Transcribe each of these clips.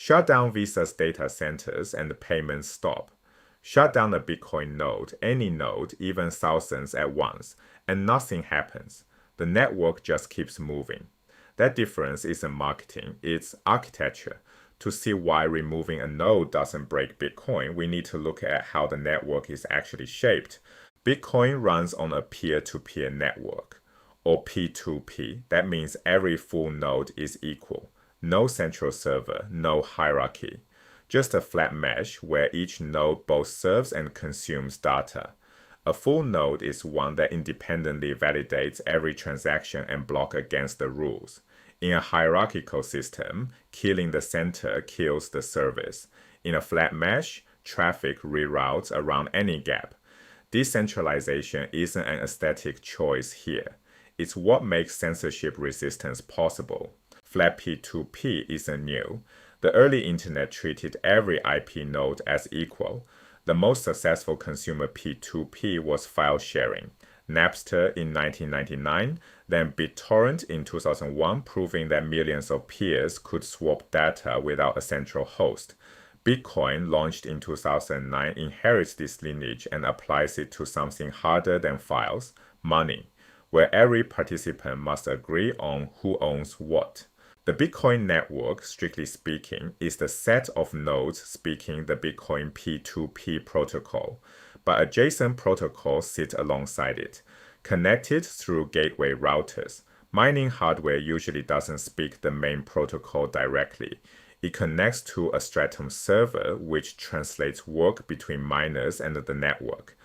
Shut down Visa's data centers and the payments stop. Shut down a Bitcoin node, any node, even thousands at once, and nothing happens. The network just keeps moving. That difference isn't marketing, it's architecture. To see why removing a node doesn't break Bitcoin, we need to look at how the network is actually shaped. Bitcoin runs on a peer-to-peer network, or P2P. That means every full node is equal. No central server, no hierarchy. Just a flat mesh where each node both serves and consumes data. A full node is one that independently validates every transaction and block against the rules. In a hierarchical system, killing the center kills the service. In a flat mesh, traffic reroutes around any gap. Decentralization isn't an aesthetic choice here. It's what makes censorship resistance possible. Flat P2P isn't new. The early internet treated every IP node as equal. The most successful consumer P2P was file sharing. Napster in 1999, then BitTorrent in 2001, proving that millions of peers could swap data without a central host. Bitcoin, launched in 2009, inherits this lineage and applies it to something harder than files, money, where every participant must agree on who owns what. The Bitcoin network, strictly speaking, is the set of nodes speaking the Bitcoin P2P protocol, but adjacent protocols sit alongside it, connected through gateway routers. Mining hardware usually doesn't speak the main protocol directly. It connects to a Stratum server, which translates work between miners and the network.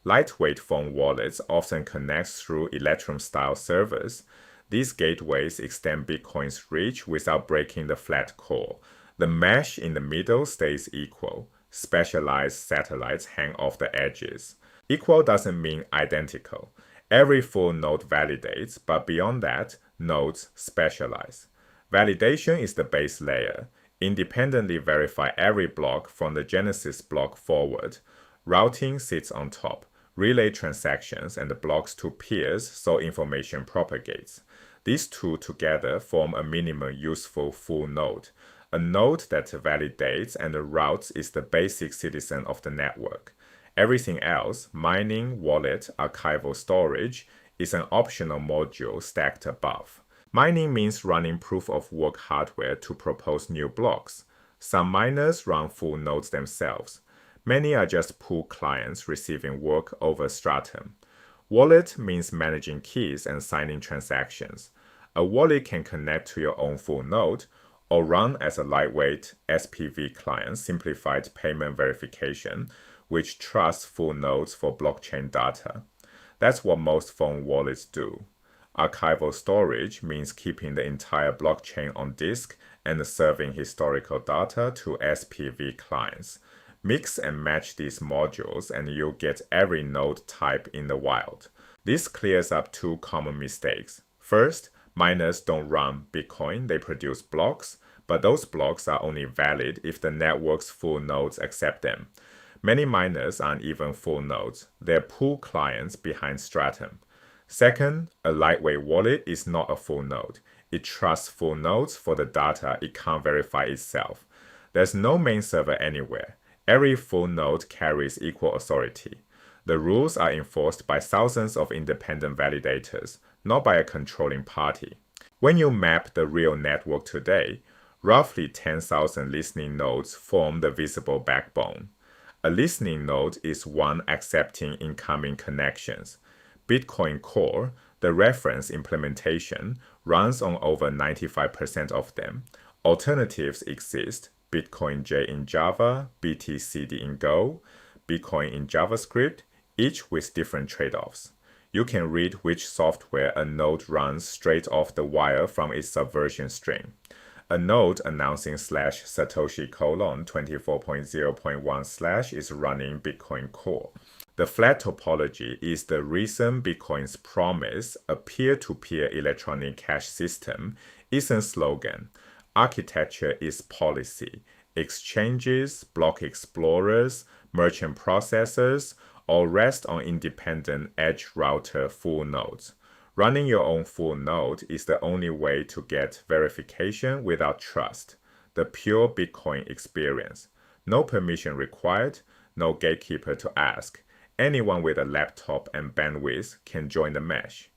Lightweight phone wallets often connect through Electrum-style servers. These gateways extend Bitcoin's reach without breaking the flat core. The mesh in the middle stays equal. Specialized satellites hang off the edges. Equal doesn't mean identical. Every full node validates, but beyond that, nodes specialize. Validation is the base layer. Independently verify every block from the genesis block forward. Routing sits on top. Relay transactions and blocks to peers so information propagates. These two together form a minimum useful full node. A node that validates and routes is the basic citizen of the network. Everything else, mining, wallet, archival storage, is an optional module stacked above. Mining means running proof-of-work hardware to propose new blocks. Some miners run full nodes themselves. Many are just pool clients receiving work over Stratum. Wallet means managing keys and signing transactions. A wallet can connect to your own full node or run as a lightweight SPV client, simplified payment verification, which trusts full nodes for blockchain data. That's what most phone wallets do. Archival storage means keeping the entire blockchain on disk and serving historical data to SPV clients. Mix and match these modules and you'll get every node type in the wild. This clears up two common mistakes. First, miners don't run Bitcoin, they produce blocks, but those blocks are only valid if the network's full nodes accept them. Many miners aren't even full nodes, they're pool clients behind Stratum. Second, a lightweight wallet is not a full node. It trusts full nodes for the data it can't verify itself. There's no main server anywhere. Every full node carries equal authority. The rules are enforced by thousands of independent validators, not by a controlling party. When you map the real network today, roughly 10,000 listening nodes form the visible backbone. A listening node is one accepting incoming connections. Bitcoin Core, the reference implementation, runs on over 95% of them. Alternatives exist: Bitcoin J in Java, BTCD in Go, Bitcoin in JavaScript, each with different trade-offs. You can read which software a node runs straight off the wire from its subversion string. A node announcing /Satoshi:24.0.1/ is running Bitcoin Core. The flat topology is the reason Bitcoin's promise, a peer-to-peer electronic cash system, isn't slogan. Architecture is policy. Exchanges, block explorers, merchant processors all rest on independent edge router full nodes. Running your own full node is the only way to get verification without trust. the pure Bitcoin experience. No permission required, no gatekeeper to ask. Anyone with a laptop and bandwidth can join the mesh.